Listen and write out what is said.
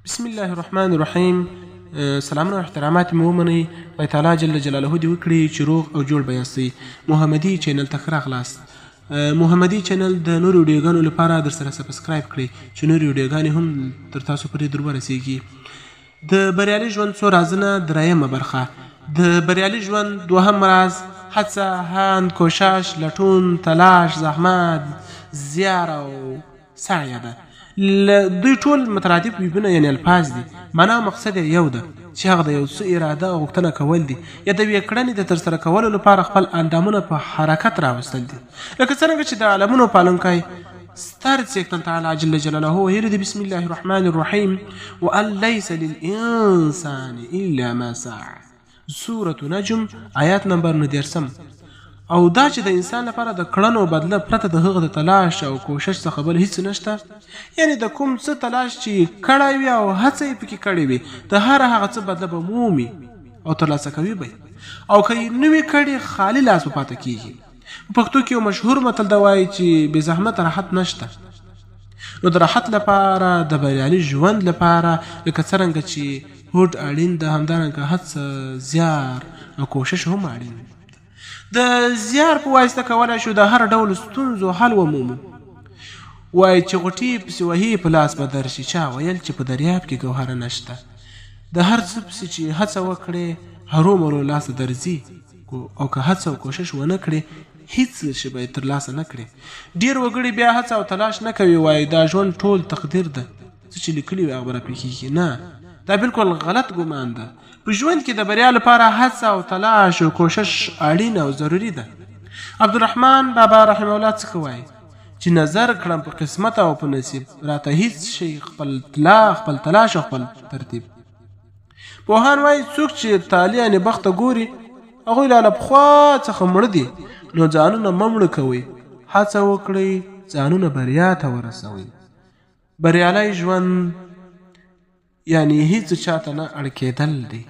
بسم الله الرحمن الرحیم. سلامونه او احترامات مې ومنئ. خدای تعالی جل جلاله دې وکړي چې روغ او جوړ به یاستئ. محمدي چینل ته ښه راغلاست. محمدي چینل د نورو ویډیوګانو لپاره در سره سبسکرایب کړئ چې نورې ویډیوګانې هم تر تاسو پورې در ورسیږي. د بریالي ژوند څو رازونه درېیمه برخه. د بریالي ژوند دوهم راز هڅه، هاند، کوشش، لټون، تلاش، زحمت، زیار او سعی ده. دوی ټول مترادف ویبونه یعنی الفاظ دي. معنا او مقصد یې یو ده چې هغه د یو څه اراده او غوښتنه کول دي یا د یوې کړنې د ترسره کولو لپاره خپل اندامونه په حرکت راوستل دي. لکه څرنګه چې د عالمونو پالونکی ستر څښتن تعالی جل جلاله ویلي دی بسم الله الرحمن الرحیم وان لیس للانسان الا ما سعى. سورة نجم آیات نمبر 90. او دا چې د انسان لپاره د کړنو بدله پرته د هغه د تلاش او کوشش څخه بل هیڅ نشته. یعنی د کوم څه تلاش چې کړی وي او هڅه یې پکې کړې وي د هر هغه څه بدله به مومي او ترلاسه کوي به، او که یې نه وي کړې خالي لاس به پاته کیږي. په پښتو کې یو مشهور متل دا وایي چې بې زحمت راحت نشته. نو د راحت لپاره د بریالي ژوند لپاره لکه څرنګه چې هوډ اړین ده، همدارنګه هڅه، زیار او کوشش هم اړین دی. د زیار په واسطه کولی شو د هر ډول ستونزو حل ومومو. وایي چې غوټې پسې وهي په لاس به درشي. چا ویل چې په دریاب کې ګوهره نشته. د هر څه پسې چې هڅه وکړې هرومرو لاسه درځي، او که هڅه او کوشش ونه کړې هیڅ شی به یې ترلاسه نه کړې. ډېر وګړي بیا هڅه او تلاش نه کوي، وایي دا ژوند ټول تقدیر ده، څه چې لیکلي وي هغه به راپېښېږي. نه، دا بالکل غلط ګمان ده. په ژوند کې د بریا لپاره هڅه او تلاش او کوشش اړین او ضروري ده. عبدالرحمن بابا رحمه الله څخه وایي چې نظر کړم په قسمت او په نصیب، راته هیڅ شی خپل تلاش او خپل ترتیب. پوهان وایي څوک چې تالی یعنې بخت ته ګوري هغوی لا له پخوا څخه مړه دي. نو ځانونه مه مړه کوئ، هڅه وکړئ ځانونه بریا ته ورسوئ. بریالی ژوند یعنی هیڅ چاته نه اړ کېدل دی.